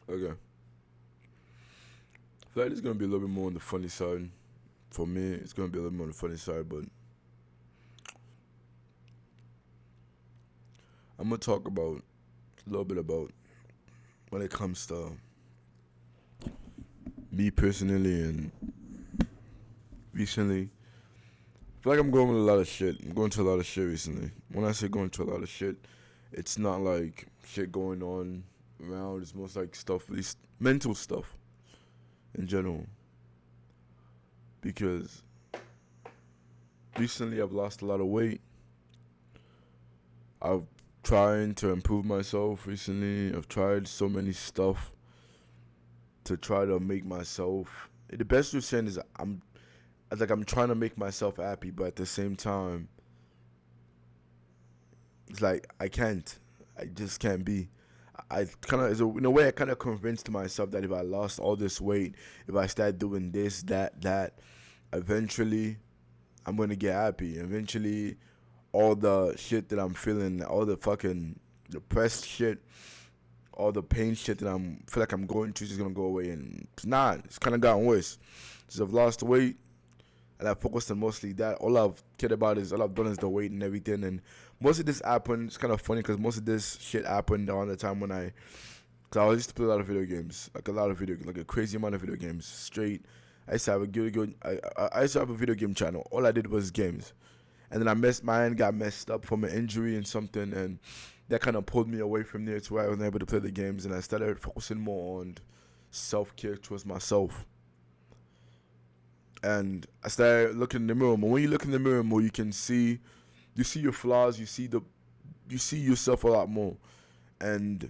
Okay. I feel like it's gonna be a little bit more on the funny side. For me, it's gonna be a little more on the funny side, but I'm gonna talk about a little bit about when it comes to me personally and recently. I feel like I'm going with a lot of shit. I'm going to a lot of shit recently. When I say going to a lot of shit, it's not like shit going on around. It's most like stuff, at least mental stuff in general. Because recently I've lost a lot of weight. I've trying to improve myself recently. I've tried so many stuff to try to make myself. The best you're saying is I'm trying to make myself happy, but at the same time, it's like I can't. I just can't be. I kind of, in a way, I kind of convinced myself that if I lost all this weight, if I start doing this, that, eventually, I'm gonna get happy. Eventually, all the shit that I'm feeling, all the fucking depressed shit, all the pain shit that I'm feel like I'm going through is just gonna go away, and it's not. It's kind of gotten worse. Since I've lost weight, and I focused on mostly that. All I've cared about is all I've done is the weight and everything. And most of this happened. It's kind of funny because most of this shit happened around the time when cause I used to play a lot of video games, like a crazy amount of video games. Straight, I used to have I used to have a video game channel. All I did was games, and then my hand got messed up from an injury and something, and that kind of pulled me away from there to where I wasn't able to play the games, and I started focusing more on self-care towards myself. And I started looking in the mirror more. When you look in the mirror more, you see your flaws, you see yourself a lot more. And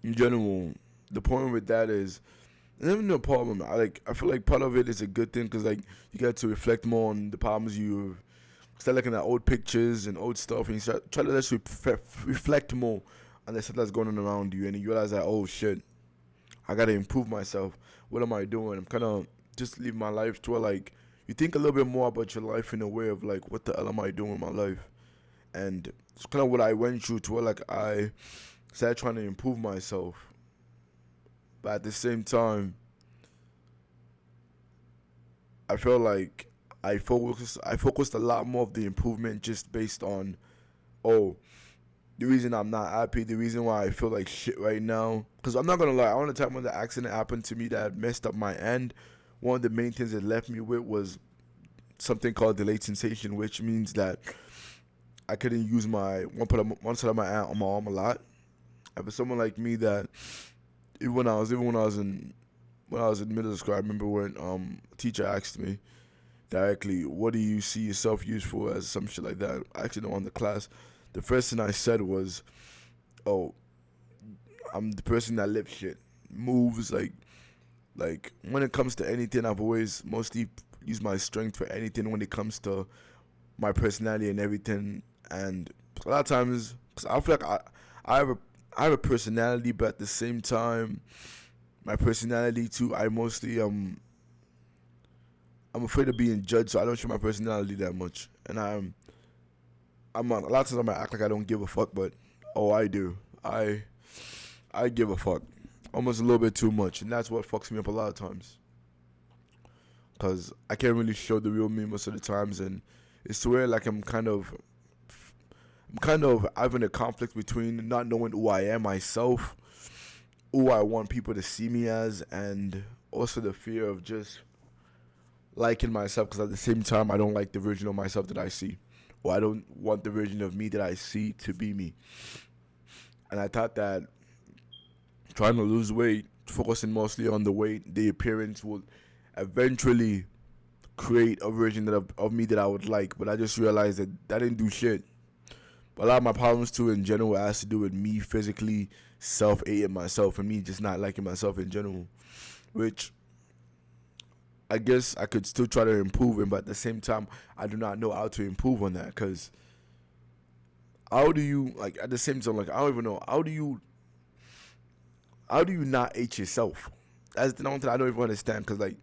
in general, the point with that is, and even the problem, I feel like part of it is a good thing because like you get to reflect more on the problems you start looking at old pictures and old stuff, and you start try to just reflect more on the stuff that's going on around you, and you realize that, oh shit, I gotta improve myself. What am I doing? I'm kind of just live my life to where like you think a little bit more about your life in a way of like, what the hell am I doing with my life? And it's kind of what I went through to where like I started trying to improve myself, but at the same time, I felt like I focused a lot more of the improvement just based on, oh, the reason I'm not happy, the reason why I feel like shit right now. Because I'm not gonna lie, I want to time when the accident happened to me that messed up my end. One of the main things it left me with was something called delayed sensation, which means that I couldn't use one side of my hand on my arm a lot. And for someone like me that even when I was in middle school, I remember when a teacher asked me directly, "What do you see yourself used for?" as some shit like that. I actually don't want the class. The first thing I said was, "Oh, I'm the person that lips shit, moves like when it comes to anything. I've always mostly used my strength for anything when it comes to my personality and everything. And a lot of times, cause I feel like I have a I have a personality, but at the same time, my personality too. I'm afraid of being judged, so I don't show my personality that much. And I'm on a lot of times I might act like I don't give a fuck, but oh, I do. I give a fuck, almost a little bit too much, and that's what fucks me up a lot of times. Cause I can't really show the real me most of the times, and it's where like I'm kind of having a conflict between not knowing who I am myself, who I want people to see me as, and also the fear of just liking myself. Because at the same time, I don't like the version of myself that I see, or I don't want the version of me that I see to be me. And I thought that trying to lose weight, focusing mostly on the weight, the appearance, will eventually create a version of me that I would like. But I just realized that didn't do shit. But a lot of my problems too in general has to do with me physically self-hating myself and me just not liking myself in general. Which I guess I could still try to improve in, but at the same time, I do not know how to improve on that. Because how do you, like, at the same time, like, I don't even know, how do you not hate yourself? That's the one thing I don't even understand. Because, like,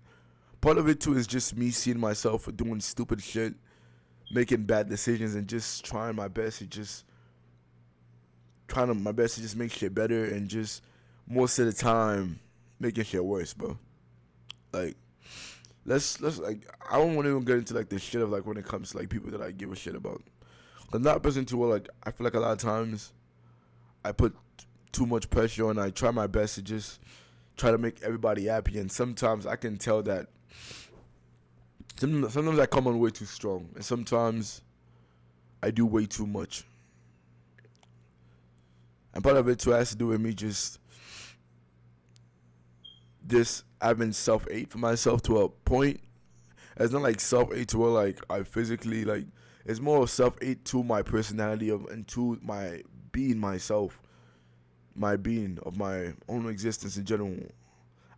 part of it too is just me seeing myself doing stupid shit, making bad decisions, and just trying my best to just make shit better, and just most of the time making shit worse, bro. Like, let's like, I don't want to even get into like the shit of like when it comes to like people that I give a shit about. I'm not a person to where like I feel like a lot of times I put too much pressure and I try my best to just try to make everybody happy, and sometimes I can tell that sometimes I come on way too strong, and sometimes I do way too much. And part of it too has to do with me just this having self-hate for myself to a point. It's not like self-hate to where like I physically like, it's more self-hate to my personality of and to my being myself, my being of my own existence in general.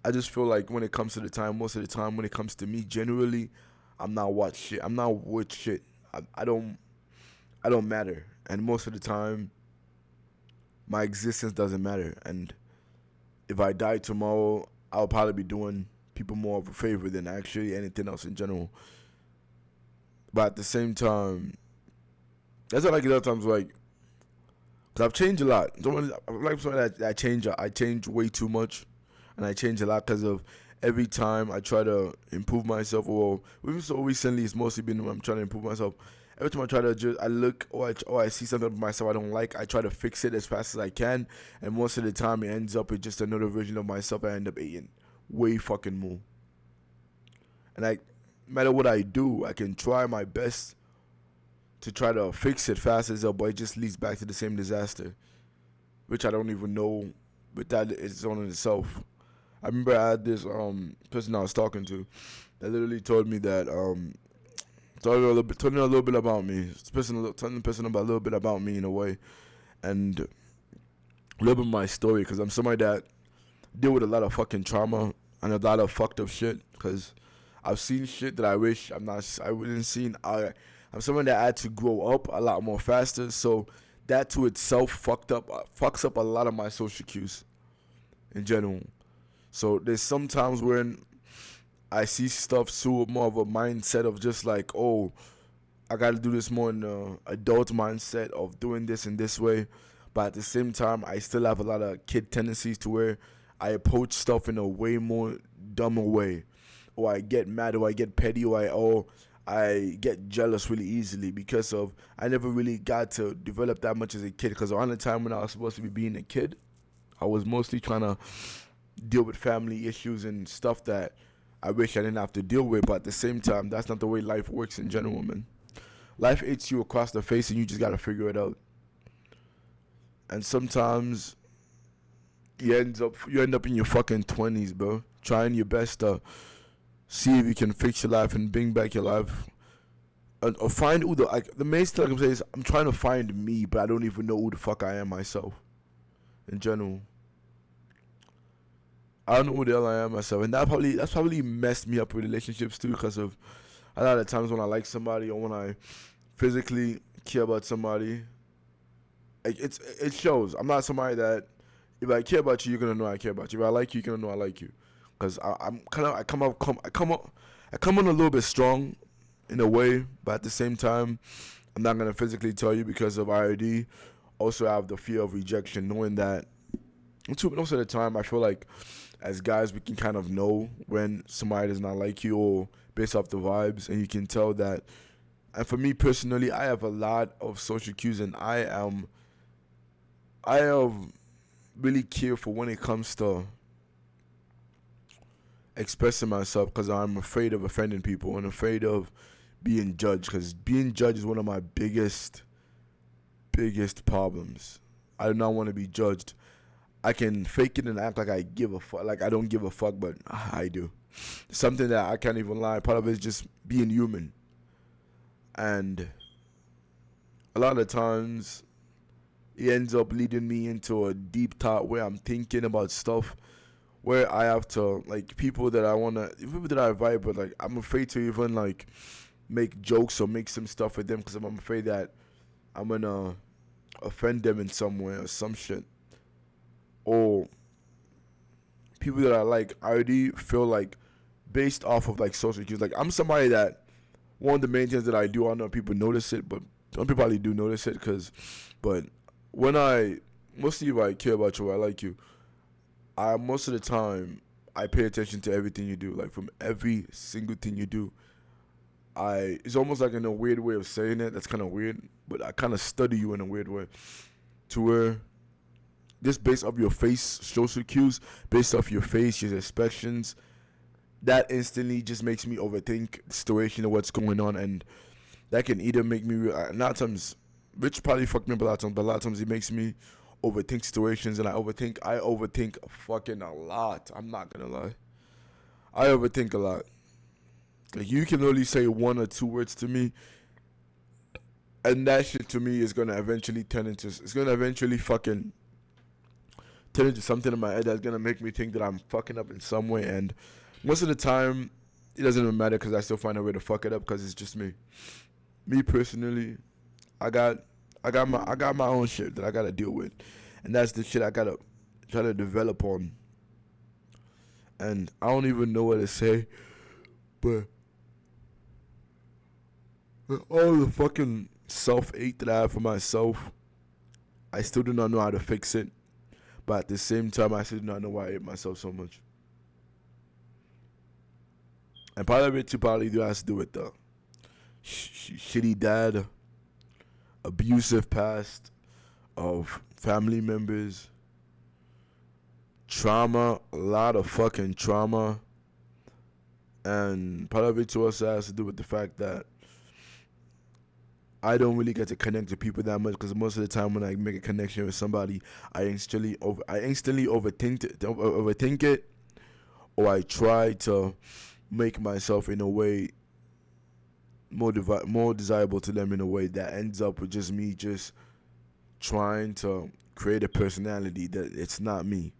I just feel like when it comes to the time, most of the time when it comes to me generally, I'm not what shit. I'm not worth shit. I don't matter. And most of the time my existence doesn't matter. And if I die tomorrow, I'll probably be doing people more of a favor than actually anything else in general. But at the same time, that's not like other times like, cause I've changed a lot. I'm like something that I change way too much, and I change a lot because of every time I try to improve myself. Or even so recently, it's mostly been when I'm trying to improve myself. Every time I try to just, I look or I see something of myself I don't like, I try to fix it as fast as I can, and most of the time it ends up with just another version of myself I end up hating way fucking more. And no matter what I do, I can try my best to try to fix it fast as hell, but it just leads back to the same disaster, which I don't even know, but that is on in itself. I remember I had this person I was talking to that literally told me that told me a little bit about me. Telling the person about a little bit about me in a way, and a little bit of my story, because I'm somebody that deal with a lot of fucking trauma and a lot of fucked up shit. Because I've seen shit that I wish I wouldn't seen. I'm someone that had to grow up a lot more faster, so that to itself fucks up a lot of my social cues in general. So there's sometimes when I see stuff through more of a mindset of just like, oh, I gotta do this more in the adult mindset of doing this in this way. But at the same time, I still have a lot of kid tendencies to where I approach stuff in a way more dumber way. Or I get mad, or I get petty, or I get jealous really easily because of I never really got to develop that much as a kid. Because around the time when I was supposed to be being a kid, I was mostly trying to deal with family issues and stuff that I wish I didn't have to deal with. But at the same time, that's not the way life works in general, man. Life hits you across the face and you just gotta figure it out. And sometimes you end up in your fucking 20s, bro, trying your best to see if you can fix your life and bring back your life, or find who the main thing I can say is I'm trying to find me, but I don't even know who the fuck I am myself. In general, I don't know who the hell I am myself, and that's probably messed me up with relationships too, because of a lot of times when I like somebody or when I physically care about somebody, like it shows. I'm not somebody that if I care about you, you're gonna know I care about you. If I like you, you're gonna know I like you. Cause I come on a little bit strong, in a way, but at the same time, I'm not gonna physically tell you because of IRD. Also, I have the fear of rejection, knowing that most of the time I feel like as guys we can kind of know when somebody does not like you, or based off the vibes, and you can tell that. And for me personally, I have a lot of social cues, and I am really careful when it comes to expressing myself, because I'm afraid of offending people and afraid of being judged, because being judged is one of my biggest problems. I do not want to be judged. I can fake it and act like I give a fuck, like I don't give a fuck, but I do. Something that I can't even lie. Part of it is just being human. And a lot of times it ends up leading me into a deep thought where I'm thinking about stuff where I have to, like, people that I vibe with, like, I'm afraid to even, like, make jokes or make some stuff with them, because I'm afraid that I'm gonna offend them in some way or some shit. Or people that I like, I already feel like, based off of, like, social cues, like, I'm somebody that, one of the main things that I do, I don't know if people notice it, but some people probably do notice it, but when mostly if I care about you or I like you, most of the time I pay attention to everything you do, like from every single thing you do. It's almost like in a weird way of saying it. That's kind of weird, but I kind of study you in a weird way, to where just based off your face, social cues, based off your face, your expressions, that instantly just makes me overthink the situation of what's going on, and that can either make me a lot of times, which probably fucked me up a lot of times, but a lot of times it makes me overthink situations, and I overthink fucking a lot. I'm not gonna lie, I overthink a lot. Like, you can only say one or two words to me, and that shit to me is gonna eventually fucking turn into something in my head that's gonna make me think that I'm fucking up in some way. And most of the time, it doesn't even matter because I still find a way to fuck it up because it's just me. Me personally, I got my own shit that I gotta deal with, and that's the shit I gotta try to develop on. And I don't even know what to say, but with all the fucking self-hate that I have for myself, I still do not know how to fix it. But at the same time, I still do not know why I hate myself so much. And part of it too probably has to do with the shitty dad, abusive past of family members, trauma, a lot of fucking trauma. And part of it too also has to do with the fact that I don't really get to connect to people that much, because most of the time when I make a connection with somebody, I instantly overthink it, or I try to make myself in a way more desirable to them in a way that ends up with just me just trying to create a personality that it's not me,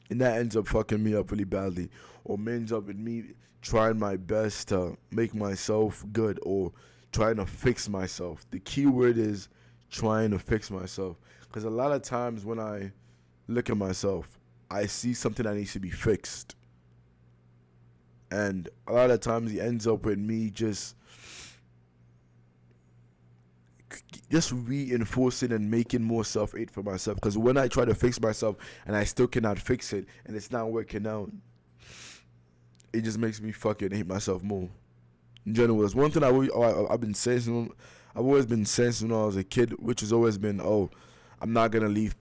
and that ends up fucking me up really badly, or ends up with me trying my best to make myself good, or trying to fix myself. The key word is trying to fix myself. Because a lot of times when I look at myself, I see something that needs to be fixed. And a lot of times it ends up with me just reinforcing and making more self-hate for myself. Because when I try to fix myself and I still cannot fix it and it's not working out, it just makes me fucking hate myself more. In general, it's one thing I've always been saying since I was a kid, which has always been, I'm not gonna live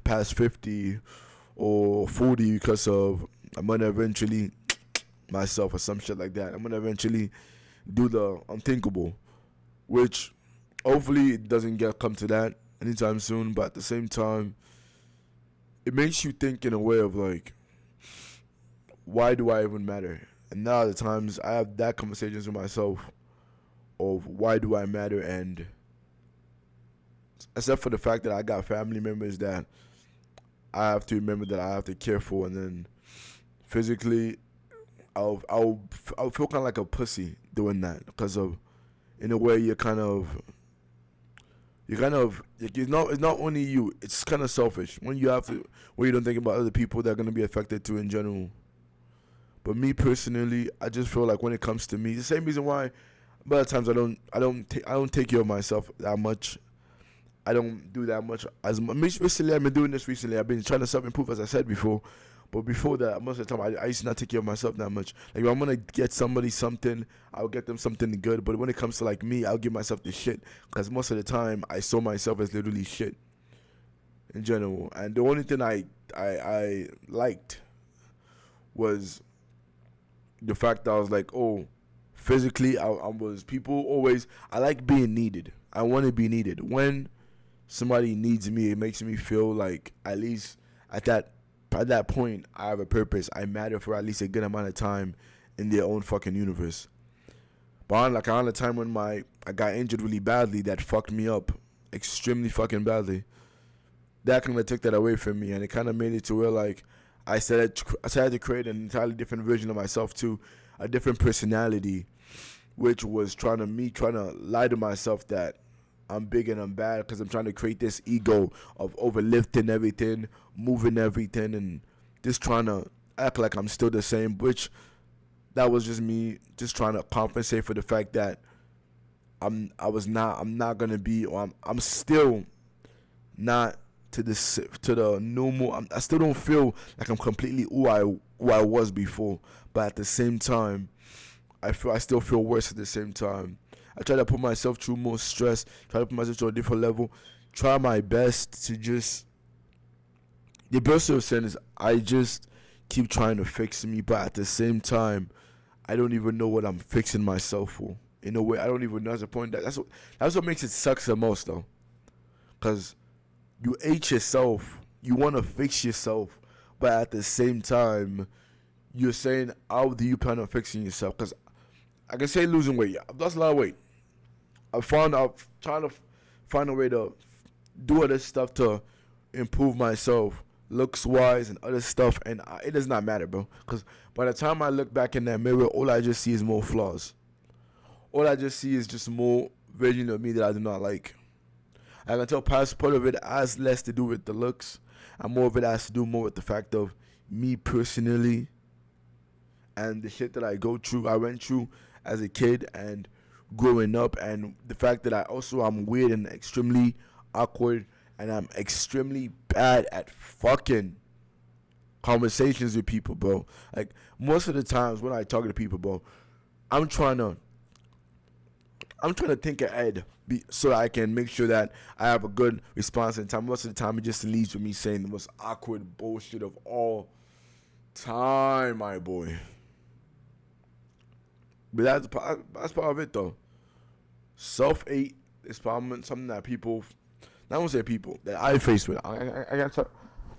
past 50 or 40 because of I'm gonna eventually myself or some shit like that. I'm gonna eventually do the unthinkable, which hopefully it doesn't come to that anytime soon. But at the same time, it makes you think in a way of like, why do I even matter? And now the times I have that conversations with myself of why do I matter, and except for the fact that I got family members that I have to remember that I have to care for, and then physically I'll feel kind of like a pussy doing that, because of, in a way, it's not only you, it's kind of selfish when you don't think about other people that are gonna be affected too in general. But me personally, I just feel like when it comes to me, the same reason why, but at times I don't take care of myself that much. I don't do that much as much. Recently, I've been doing this recently. I've been trying to self-improve, as I said before. But before that, most of the time, I used to not take care of myself that much. Like, if I'm gonna get somebody something, I'll get them something good. But when it comes to like me, I'll give myself the shit, because most of the time, I saw myself as literally shit in general. And the only thing I liked was the fact that I was like, physically, I was, people always, I like being needed. I want to be needed. When somebody needs me, it makes me feel like at least at that point, I have a purpose. I matter for at least a good amount of time in their own fucking universe. But on the time when I got injured really badly, that fucked me up extremely fucking badly. That kind of took that away from me, and it kind of made it to where like I started to create an entirely different version of myself too, a different personality, which was trying to lie to myself that I'm big and I'm bad, because I'm trying to create this ego of overlifting everything, moving everything, and just trying to act like I'm still the same, which that was just me just trying to compensate for the fact that I'm still not to the normal. I still don't feel like I'm completely who I was before, but at the same time, I still feel worse at the same time. I try to put myself through more stress, try to put myself to a different level, try my best to just. The best of saying is I just keep trying to fix me, but at the same time, I don't even know what I'm fixing myself for. In a way, I don't even know. That's the point. That's what makes it sucks the most, though, because you hate yourself. You want to fix yourself, but at the same time, you're saying, how do you plan on fixing yourself? Because I can say losing weight. I've lost a lot of weight. I'm trying to find a way to do other stuff to improve myself, looks wise and other stuff, and it does not matter, bro. Because by the time I look back in that mirror, all I just see is more flaws. All I just see is just more version of me that I do not like. I can tell part of it has less to do with the looks, and more of it has to do more with the fact of me personally and the shit that I went through as a kid and growing up, and the fact that I'm weird and extremely awkward, and I'm extremely bad at fucking conversations with people, bro. Like, most of the times when I talk to people, bro, I'm trying to think ahead so that I can make sure that I have a good response in time. Most of the time, it just leaves with me saying the most awkward bullshit of all time, my boy. But that's part of it, though. Self-hate is probably something that people, not gonna say people, that I face with. I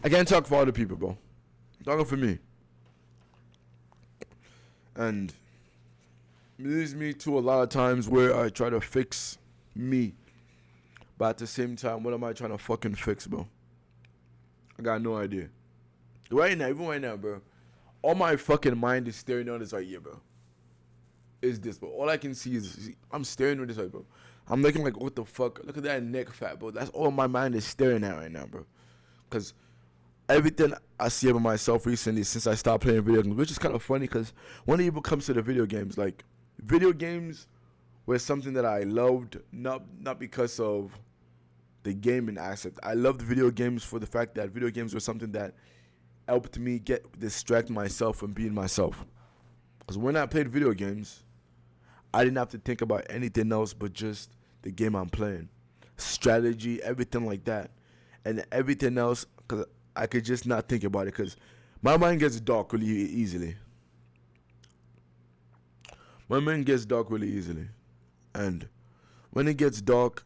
can't talk for other people, bro. I'm talking for me. And it leads me to a lot of times where I try to fix me, but at the same time, what am I trying to fucking fix, bro? I got no idea. Even right now, bro, all my fucking mind is staring on this right here, bro. Is this, bro? All I can see is I'm staring at this right, bro. I'm looking like, what the fuck? Look at that neck fat, bro. That's all my mind is staring at right now, bro. Because everything I see about myself recently since I stopped playing video games, which is kind of funny because when it even comes to the video games, like, video games were something that I loved, not because of the gaming aspect. I loved video games for the fact that video games were something that helped me distract myself from being myself. Because when I played video games, I didn't have to think about anything else but just the game I'm playing. Strategy, everything like that. And everything else, because I could just not think about it, because my mind gets dark really easily. And when it gets dark,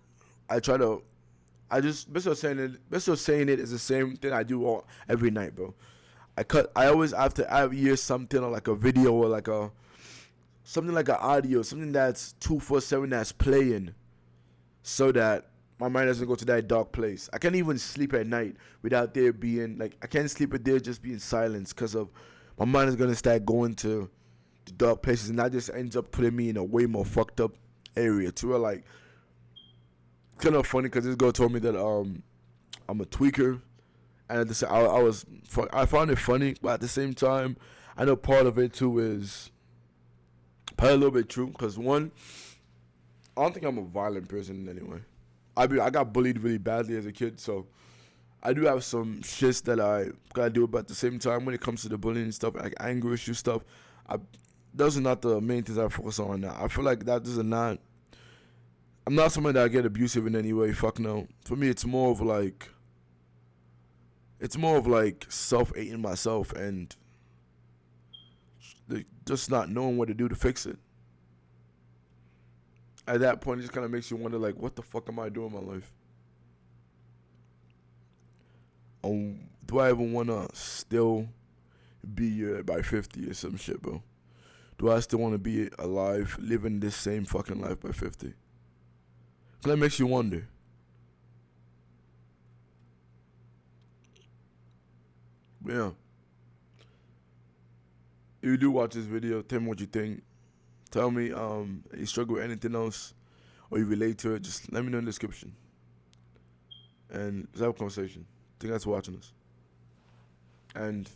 best of saying it is the same thing I do every night, bro. I always have to hear something, or like a video, or like something like an audio, something that's 247 that's playing, so that my mind doesn't go to that dark place. I can't even sleep at night without there being, like, I can't sleep at there just being silence, because of my mind is gonna start going to the dark places, and that just ends up putting me in a way more fucked up area to where, like, kind of funny because this girl told me that I'm a tweaker, and at the same, I found it funny, but at the same time, I know part of it too is probably a little bit true, because one, I don't think I'm a violent person anyway. I got bullied really badly as a kid, so I do have some shits that I gotta do, but at the same time, when it comes to the bullying stuff, like anger issue stuff, those are not the main things I focus on now. I feel like I'm not someone that get abusive in any way. Fuck no. For me, it's more of like self-hating myself and just not knowing what to do to fix it. At that point, it just kind of makes you wonder, like, what the fuck am I doing in my life? Do I even want to still be here by 50 or some shit, bro? Do I still want to be alive, living this same fucking life by 50? That makes you wonder. Yeah. If you do watch this video, tell me what you think. Tell me you struggle with anything else or you relate to it. Just let me know in the description. And let's have a conversation. Thank you guys for watching us. And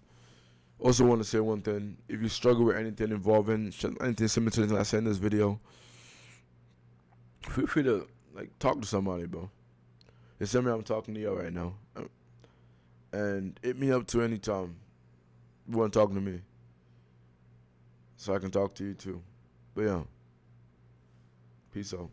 also want to say one thing. If you struggle with anything involving anything similar to anything I said in this video, feel free to talk to somebody, bro. It's somebody I'm talking to you right now. And hit me up to any time you want to talk to me, so I can talk to you too. But yeah, peace out.